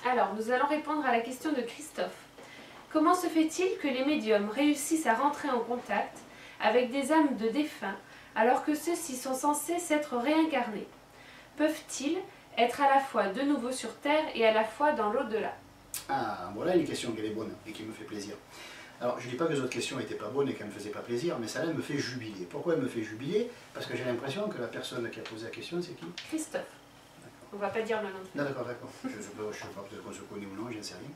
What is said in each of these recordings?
Alors, nous allons répondre à la question de Christophe. Comment se fait-il que les médiums réussissent à rentrer en contact avec des âmes de défunts alors que ceux-ci sont censés s'être réincarnés? Peuvent-ils être à la fois de nouveau sur Terre et à la fois dans l'au-delà? Ah, voilà une question qui est bonne et qui me fait plaisir. Alors, je ne dis pas que les autres questions n'étaient pas bonnes et qu'elles ne me faisaient pas plaisir, mais celle-là me fait jubiler. Pourquoi elle me fait jubiler? Parce que j'ai l'impression que la personne qui a posé la question, c'est qui? Christophe. On ne va pas dire le nom. Non, d'accord, d'accord. Je ne sais pas, peut-être qu'on se connaît ou non, je ne sais rien.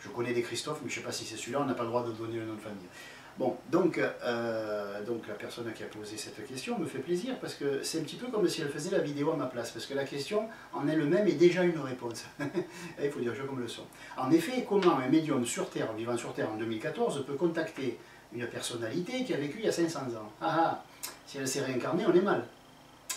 Je connais des Christophe, mais je ne sais pas si c'est celui-là, on n'a pas le droit de donner le nom de famille. Bon, donc la personne qui a posé cette question me fait plaisir parce que c'est un petit peu comme si elle faisait la vidéo à ma place, parce que la question en elle-même est déjà une réponse. Il faut dire les choses comme le sont. En effet, comment un médium sur Terre, vivant sur Terre en 2014, peut contacter une personnalité qui a vécu il y a 500 ans? Ah, si elle s'est réincarnée, on est mal.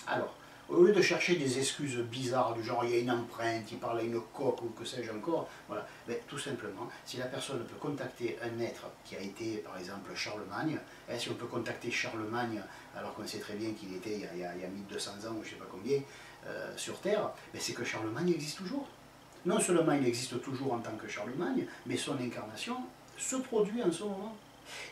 Alors, au lieu de chercher des excuses bizarres du genre il y a une empreinte, il parle à une coque ou que sais-je encore, voilà, mais tout simplement, si la personne peut contacter un être qui a été par exemple Charlemagne, si on peut contacter Charlemagne alors qu'on sait très bien qu'il était il y a 1200 ans ou je ne sais pas combien sur Terre, c'est que Charlemagne existe toujours. Non seulement il existe toujours en tant que Charlemagne, mais son incarnation se produit en ce moment.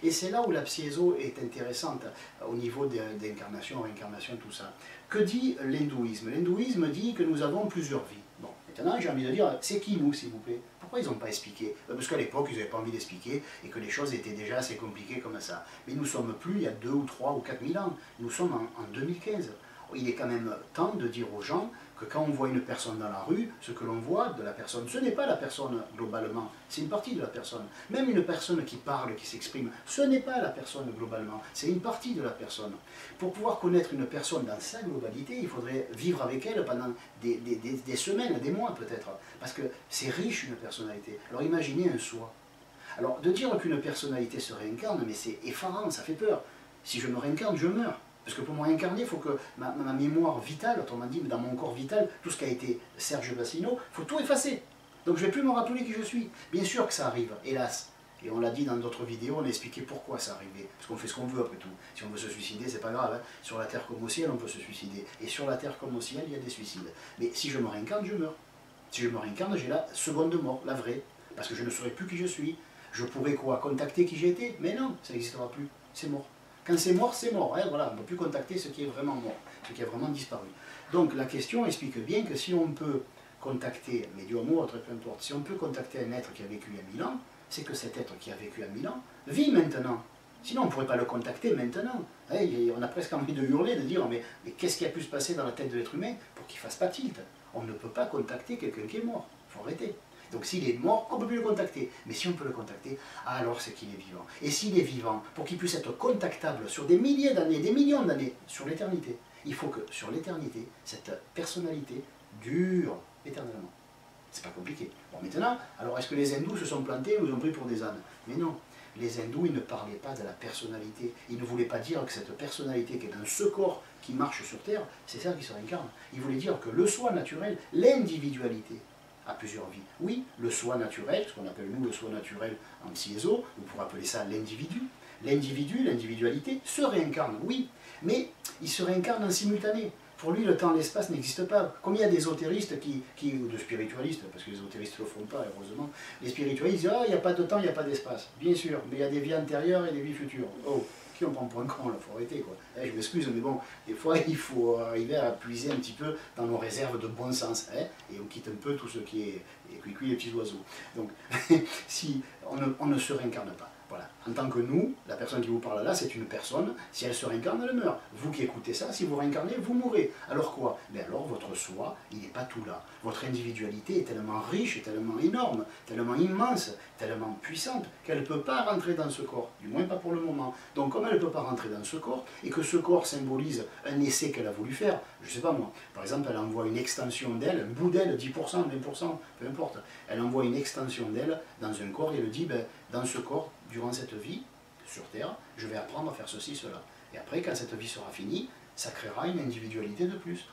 Et c'est là où la psiéso est intéressante au niveau d'incarnation, réincarnation, tout ça. Que dit l'hindouisme? L'hindouisme dit que nous avons plusieurs vies. Bon, maintenant j'ai envie de dire, c'est qui nous, s'il vous plaît? Pourquoi ils n'ont pas expliqué? Parce qu'à l'époque, ils n'avaient pas envie d'expliquer et que les choses étaient déjà assez compliquées comme ça. Mais nous ne sommes plus il y a 2 ou 3 ou 4000 ans. Nous sommes en 2015. Il est quand même temps de dire aux gens que quand on voit une personne dans la rue, ce que l'on voit de la personne, ce n'est pas la personne globalement, c'est une partie de la personne. Même une personne qui parle, qui s'exprime, ce n'est pas la personne globalement, c'est une partie de la personne. Pour pouvoir connaître une personne dans sa globalité, il faudrait vivre avec elle pendant des semaines, des mois peut-être, parce que c'est riche une personnalité. Alors imaginez un soi. Alors de dire qu'une personnalité se réincarne, mais c'est effarant, ça fait peur. Si je me réincarne, je meurs. Parce que pour me réincarner, il faut que ma mémoire vitale, autrement dit, dans mon corps vital, tout ce qui a été Serge Bassino, il faut tout effacer. Donc je ne vais plus me rappeler qui je suis. Bien sûr que ça arrive, hélas. Et on l'a dit dans d'autres vidéos, on a expliqué pourquoi ça arrivait. Parce qu'on fait ce qu'on veut après tout. Si on veut se suicider, c'est pas grave. Hein. Sur la terre comme au ciel, on peut se suicider. Et sur la terre comme au ciel, il y a des suicides. Mais si je me réincarne, je meurs. Si je me réincarne, j'ai la seconde mort, la vraie. Parce que je ne saurai plus qui je suis. Je pourrais quoi? Contacter qui j'étais? Mais non, ça n'existera plus. C'est mort. Quand c'est mort, hein, voilà, on ne peut plus contacter ce qui est vraiment mort, ce qui a vraiment disparu. Donc la question explique bien que si on peut contacter, médium ou autre, peu importe, si on peut contacter un être qui a vécu il y a 1000 ans, c'est que cet être qui a vécu il y a 1000 ans vit maintenant. Sinon on ne pourrait pas le contacter maintenant. Hein, on a presque envie de hurler, de dire mais qu'est-ce qui a pu se passer dans la tête de l'être humain pour qu'il ne fasse pas tilt? On ne peut pas contacter quelqu'un qui est mort, il faut arrêter. Donc s'il est mort, on ne peut plus le contacter. Mais si on peut le contacter, alors c'est qu'il est vivant. Et s'il est vivant, pour qu'il puisse être contactable sur des milliers d'années, des millions d'années, sur l'éternité, il faut que sur l'éternité, cette personnalité dure éternellement. C'est pas compliqué. Bon maintenant, alors est-ce que les hindous se sont plantés ou ils ont pris pour des ânes? Mais non. Les hindous, ils ne parlaient pas de la personnalité. Ils ne voulaient pas dire que cette personnalité qui est dans ce corps qui marche sur Terre, c'est ça qui se réincarne. Ils voulaient dire que le soi naturel, l'individualité, à plusieurs vies. Oui, le soi naturel, ce qu'on appelle nous le soi naturel en psiéso, on pourrait appeler ça l'individu. L'individu, l'individualité, se réincarne, oui, mais il se réincarne en simultané. Pour lui, le temps et l'espace n'existent pas. Combien d'ésotéristes ou de spiritualistes, parce que les ésotéristes ne le font pas, heureusement, les spiritualistes disent « Ah, il n'y a pas de temps, il n'y a pas d'espace. » Bien sûr, mais il y a des vies antérieures et des vies futures. Oh, qui on prend pour un con, là, il faut arrêter, quoi. Je m'excuse, mais bon, des fois, il faut arriver à puiser un petit peu dans nos réserves de bon sens, hein, et on quitte un peu tout ce qui est cuicui, les petits oiseaux. Donc, si on ne se réincarne pas. Voilà. En tant que nous, la personne qui vous parle là, c'est une personne, si elle se réincarne, elle meurt. Vous qui écoutez ça, si vous réincarnez, vous mourrez. Alors quoi? Mais alors votre soi, il n'est pas tout là. Votre individualité est tellement riche, tellement énorme, tellement immense, tellement puissante, qu'elle ne peut pas rentrer dans ce corps, du moins pas pour le moment. Donc comme elle ne peut pas rentrer dans ce corps, et que ce corps symbolise un essai qu'elle a voulu faire, je ne sais pas moi, par exemple elle envoie une extension d'elle, un bout d'elle, 10%, 20%, peu importe, elle envoie une extension d'elle dans un corps et elle dit, dans ce corps, durant cette vie, sur Terre, je vais apprendre à faire ceci, cela. Et après, quand cette vie sera finie, ça créera une individualité de plus.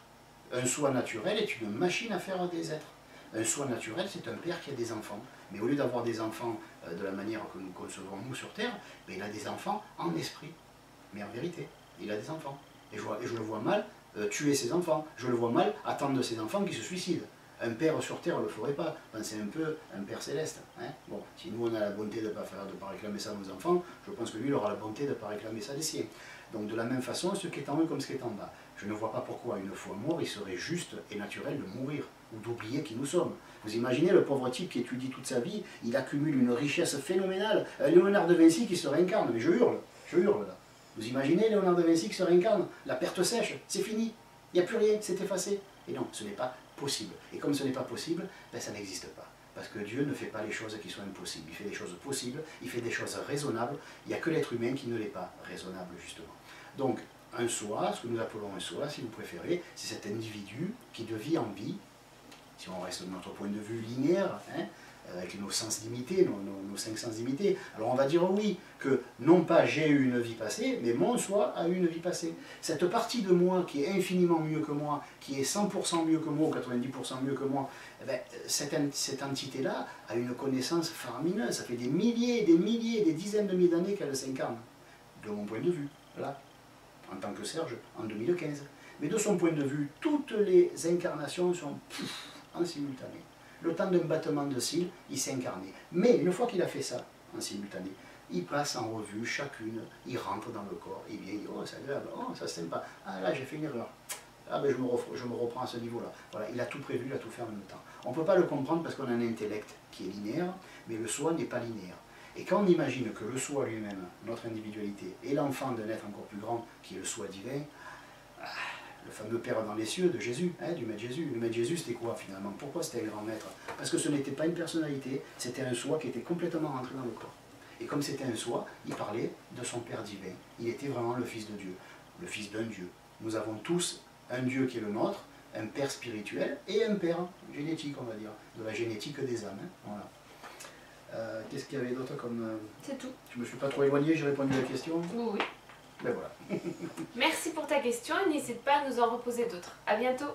Un soi naturel est une machine à faire des êtres. Un soi naturel, c'est un père qui a des enfants. Mais au lieu d'avoir des enfants de la manière que nous concevons nous sur Terre, il a des enfants en esprit. Mais en vérité, il a des enfants. Et je le vois mal tuer ses enfants. Je le vois mal attendre de ses enfants qui se suicident. Un père sur terre ne le ferait pas. Pensez un peu un père céleste. Hein. Bon, si nous on a la bonté de ne pas réclamer ça à nos enfants, je pense que lui il aura la bonté de ne pas réclamer ça des siens. Donc de la même façon, ce qui est en haut comme ce qui est en bas. Je ne vois pas pourquoi, une fois mort, il serait juste et naturel de mourir, ou d'oublier qui nous sommes. Vous imaginez le pauvre type qui étudie toute sa vie, il accumule une richesse phénoménale. Léonard de Vinci qui se réincarne, mais je hurle là. Vous imaginez Léonard de Vinci qui se réincarne, la perte sèche, c'est fini, il n'y a plus rien, c'est effacé. Et non, ce n'est pas possible. Et comme ce n'est pas possible, ben, ça n'existe pas. Parce que Dieu ne fait pas les choses qui sont impossibles. Il fait des choses possibles, il fait des choses raisonnables. Il n'y a que l'être humain qui ne l'est pas raisonnable, justement. Donc, un soi, ce que nous appelons un soi, si vous préférez, c'est cet individu qui de vie en vie, si on reste de notre point de vue linéaire, hein, avec nos sens limités, nos 5 sens limités, alors on va dire oui, que non pas j'ai eu une vie passée, mais mon soi a eu une vie passée. Cette partie de moi qui est infiniment mieux que moi, qui est 100% mieux que moi, ou 90% mieux que moi, eh bien, cette entité-là a une connaissance faramineuse. Ça fait des milliers, des dizaines de milliers d'années qu'elle s'incarne, de mon point de vue, là, en tant que Serge, en 2015. Mais de son point de vue, toutes les incarnations sont en simultané. Le temps d'un battement de cils, il s'est incarné. Mais une fois qu'il a fait ça, en simultané, il passe en revue chacune, il rentre dans le corps, il vient, il dit, oh c'est agréable, oh ça c'est sympa, ah là j'ai fait une erreur, ah ben je me reprends à ce niveau-là. Voilà, il a tout prévu, il a tout fait en même temps. On ne peut pas le comprendre parce qu'on a un intellect qui est linéaire, mais le soi n'est pas linéaire. Et quand on imagine que le soi lui-même, notre individualité, est l'enfant d'un être encore plus grand, qui est le soi divin, le fameux Père dans les cieux de Jésus, hein, du Maître Jésus. Le Maître Jésus, c'était quoi finalement? Pourquoi c'était un grand maître? Parce que ce n'était pas une personnalité, c'était un soi qui était complètement rentré dans le corps. Et comme c'était un soi, il parlait de son Père divin. Il était vraiment le Fils de Dieu, le Fils d'un Dieu. Nous avons tous un Dieu qui est le nôtre, un Père spirituel et un Père génétique, on va dire, de la génétique des âmes. Hein, voilà. Qu'est-ce qu'il y avait d'autre comme... C'est tout. Je ne me suis pas trop éloigné, j'ai répondu à la question. Oui. Ben voilà. Merci pour ta question et n'hésite pas à nous en reposer d'autres. À bientôt.